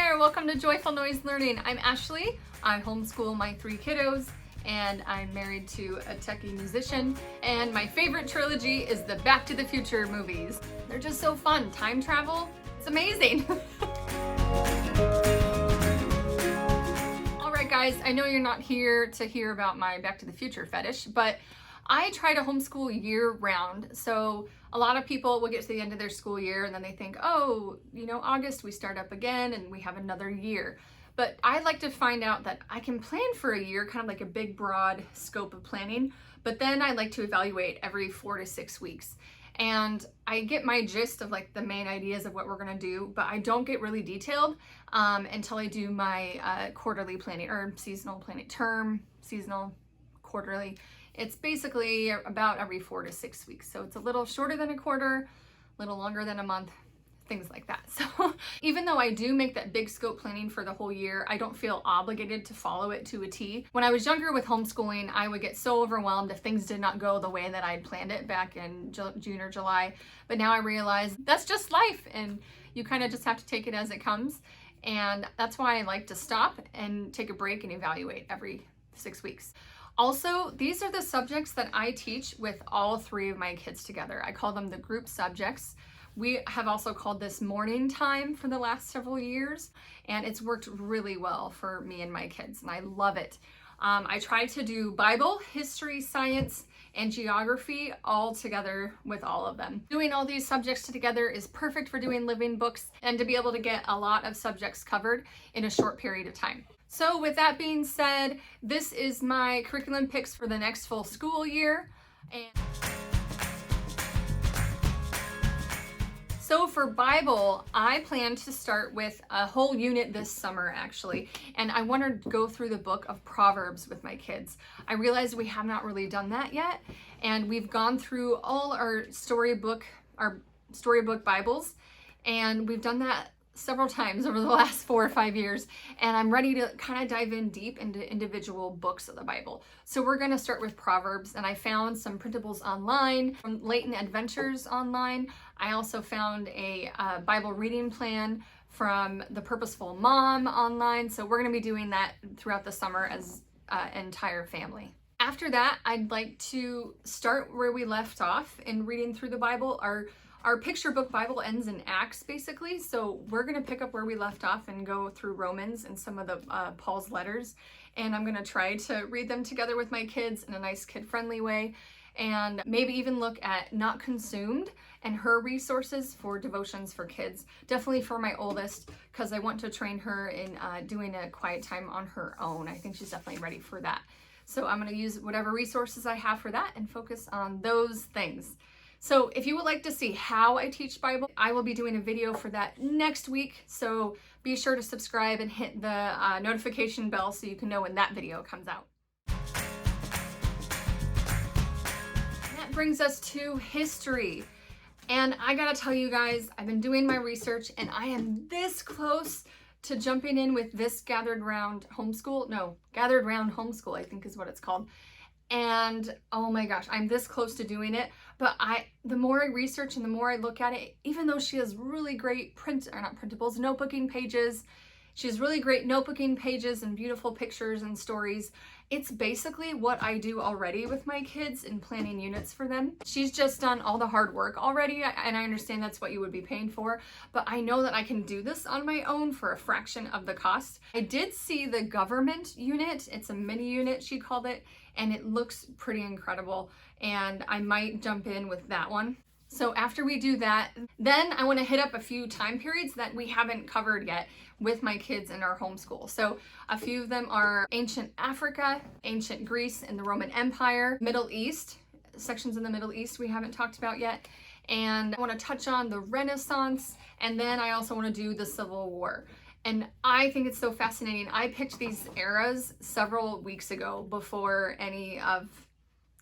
there, welcome to Joyful Noise Learning. I'm Ashley. I homeschool my 3 kiddos and I'm married to a techie musician, and my favorite trilogy is the Back to the Future movies. They're just so fun. Time travel, it's amazing. All right guys, I know you're not here to hear about my Back to the Future fetish, but I try to homeschool year round. So a lot of people will get to the end of their school year and then they think, oh, you know, August we start up again and we have another year. But I like to find out that I can plan for a year, kind of like a big broad scope of planning, but then I like to evaluate every 4 to 6 weeks. And I get my gist of like the main ideas of what we're gonna do, but I don't get really detailed until I do my quarterly planning or seasonal planning, term, seasonal, quarterly. It's basically about every 4 to 6 weeks. So it's a little shorter than a quarter, a little longer than a month, things like that. So even though I do make that big scope planning for the whole year, I don't feel obligated to follow it to a T. When I was younger with homeschooling, I would get so overwhelmed if things did not go the way that I'd planned it back in June or July. But now I realize that's just life and you kind of just have to take it as it comes. And that's why I like to stop and take a break and evaluate every 6 weeks. Also, these are the subjects that I teach with all 3 of my kids together. I call them the group subjects. We have also called this morning time for the last several years, and it's worked really well for me and my kids, and I love it. I try to do Bible, history, science, and geography all together with all of them. Doing all these subjects together is perfect for doing living books and to be able to get a lot of subjects covered in a short period of time. So with that being said, this is my curriculum picks for the next full school year. And so for Bible, I plan to start with a whole unit this summer actually, and I want to go through the book of Proverbs with my kids. I realize we have not really done that yet, and we've gone through all our storybook Bibles, and we've done that several times over the last 4 or 5 years, and I'm ready to kind of dive in deep into individual books of the Bible. So we're going to start with Proverbs, and I found some printables online from Leighton Adventures online. I also found a Bible reading plan from The Purposeful Mom online. So we're going to be doing that throughout the summer as an entire family. After that, I'd like to start where we left off in reading through the Bible. Our picture book Bible ends in Acts, basically, so we're going to pick up where we left off and go through Romans and some of the Paul's letters, and I'm going to try to read them together with my kids in a nice kid-friendly way, and maybe even look at Not Consumed and her resources for devotions for kids, definitely for my oldest, because I want to train her in doing a quiet time on her own. I think she's definitely ready for that. So I'm going to use whatever resources I have for that and focus on those things. So if you would like to see how I teach Bible, I will be doing a video for that next week. So be sure to subscribe and hit the notification bell so you can know when that video comes out. That brings us to history. And I gotta tell you guys, I've been doing my research and I am this close to jumping in with this Gathered Round Homeschool, I think is what it's called. And oh my gosh, I'm this close to doing it, but the more I research and the more I look at it, even though she has really great notebooking pages, she has really great notebooking pages and beautiful pictures and stories. It's basically what I do already with my kids in planning units for them. She's just done all the hard work already, and I understand that's what you would be paying for, but I know that I can do this on my own for a fraction of the cost. I did see the government unit. It's a mini unit, she called it, and it looks pretty incredible, and I might jump in with that one. So after we do that, then I want to hit up a few time periods that we haven't covered yet with my kids in our homeschool. So a few of them are ancient Africa, ancient Greece and the Roman Empire, Middle East, sections in the Middle East we haven't talked about yet. And I want to touch on the Renaissance, and then I also want to do the Civil War. And I think it's so fascinating. I picked these eras several weeks ago before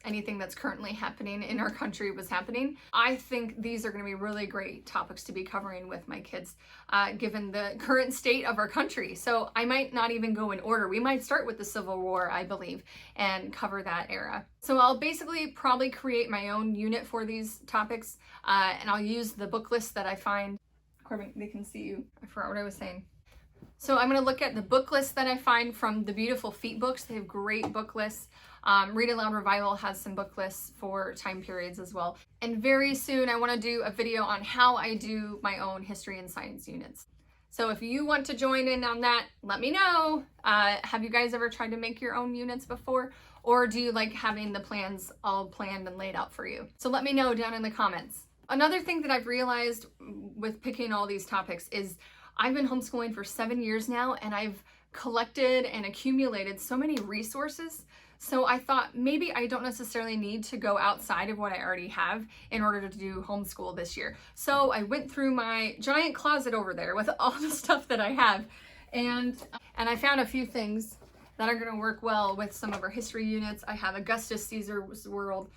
anything that's currently happening in our country was happening. I think these are going to be really great topics to be covering with my kids, given the current state of our country. So I might not even go in order. We might start with the Civil War, I believe, and cover that era. So I'll basically probably create my own unit for these topics, and I'll use the book list that I find. Corbin, they can see you. I forgot what I was saying. So I'm going to look at the book list that I find from the Beautiful Feet books. They have great book lists. Read Aloud Revival has some book lists for time periods as well. And very soon I want to do a video on how I do my own history and science units. So if you want to join in on that, let me know. Have you guys ever tried to make your own units before? Or do you like having the plans all planned and laid out for you? So let me know down in the comments. Another thing that I've realized with picking all these topics is I've been homeschooling for 7 years now, and I've collected and accumulated so many resources. So I thought maybe I don't necessarily need to go outside of what I already have in order to do homeschool this year. So I went through my giant closet over there with all the stuff that I have, and I found a few things that are going to work well with some of our history units. I have Augustus Caesar's World,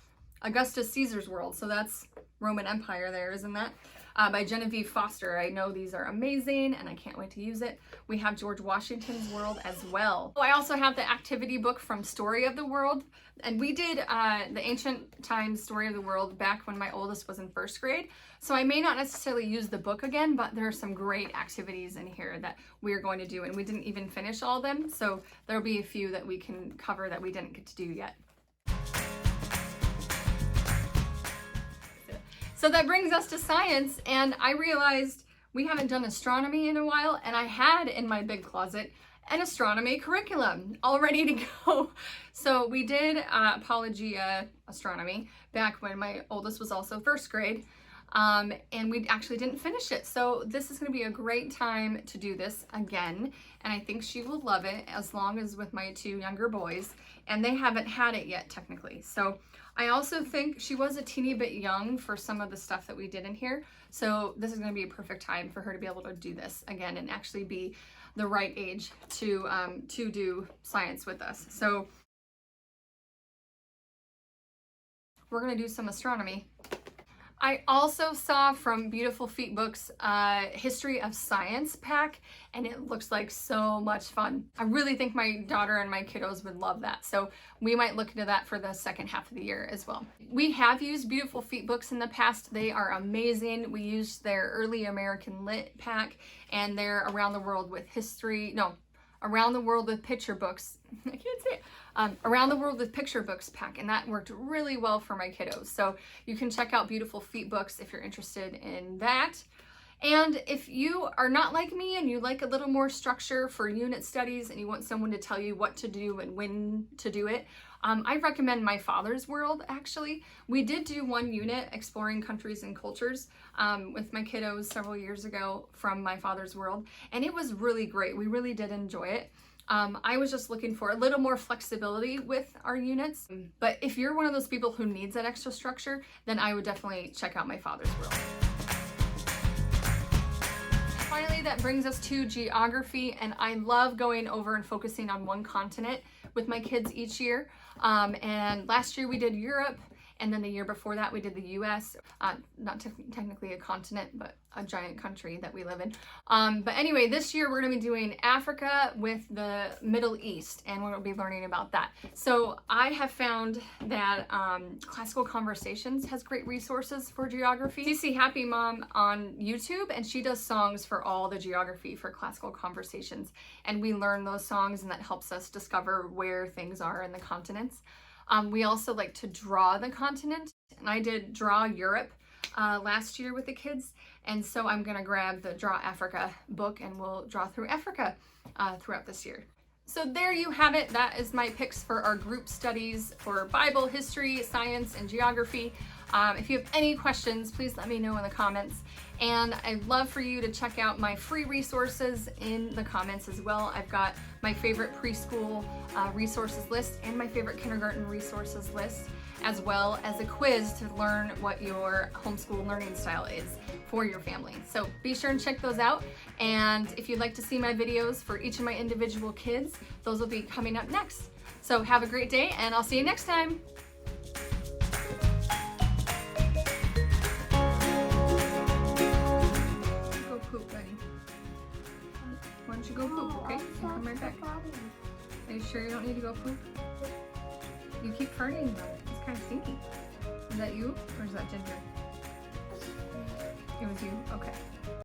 so that's Roman Empire there, isn't that? By Genevieve Foster. I know these are amazing and I can't wait to use it. We have George Washington's World as well. I also have the activity book from Story of the World, and we did the ancient times Story of the World back when my oldest was in first grade. So I may not necessarily use the book again, but there are some great activities in here that we're going to do, and we didn't even finish all of them. So there'll be a few that we can cover that we didn't get to do yet. So that brings us to science, and I realized we haven't done astronomy in a while, and I had in my big closet an astronomy curriculum all ready to go. So we did Apologia astronomy back when my oldest was also first grade, and we actually didn't finish it. So this is going to be a great time to do this again, and I think she will love it, as long as with my 2 younger boys, and they haven't had it yet technically. So I also think she was a teeny bit young for some of the stuff that we did in here. So this is going to be a perfect time for her to be able to do this again and actually be the right age to do science with us. So we're going to do some astronomy. I also saw from Beautiful Feet Books History of Science pack, and it looks like so much fun. I really think my daughter and my kiddos would love that. So we might look into that for the second half of the year as well. We have used Beautiful Feet Books in the past. They are amazing. We used their Early American Lit pack and their Around the World with History, no, Around the World with Picture Books. I can't say it. Around the World with Picture Books pack, and that worked really well for my kiddos. So you can check out Beautiful Feet Books if you're interested in that. And if you are not like me and you like a little more structure for unit studies and you want someone to tell you what to do and when to do it, I recommend My Father's World, actually. We did do one unit, Exploring Countries and Cultures, with my kiddos several years ago from My Father's World, and it was really great. We really did enjoy it. I was just looking for a little more flexibility with our units, but if you're one of those people who needs that extra structure, then I would definitely check out My Father's World. Finally, that brings us to geography, and I love going over and focusing on one continent with my kids each year. And last year we did Europe, and then the year before that we did the US, not technically a continent, but a giant country that we live in. But anyway, this year we're gonna be doing Africa with the Middle East, and we're gonna be learning about that. So I have found that Classical Conversations has great resources for geography. CC Happy Mom on YouTube, and she does songs for all the geography for Classical Conversations. And we learn those songs, and that helps us discover where things are in the continents. We also like to draw the continent, and I did Draw Europe last year with the kids, and so I'm gonna grab the Draw Africa book and we'll draw through Africa throughout this year. So there you have it. That is my picks for our group studies for Bible, history, science, and geography. If you have any questions, please let me know in the comments. And I'd love for you to check out my free resources in the comments as well. I've got my favorite preschool resources list and my favorite kindergarten resources list, as well as a quiz to learn what your homeschool learning style is for your family. So be sure and check those out. And if you'd like to see my videos for each of my individual kids, those will be coming up next. So have a great day, and I'll see you next time. Why don't you go poop, okay? You come right back. Are you sure you don't need to go poop? You keep farting though. It's kind of stinky. Is that you or is that Ginger? It was you? Okay.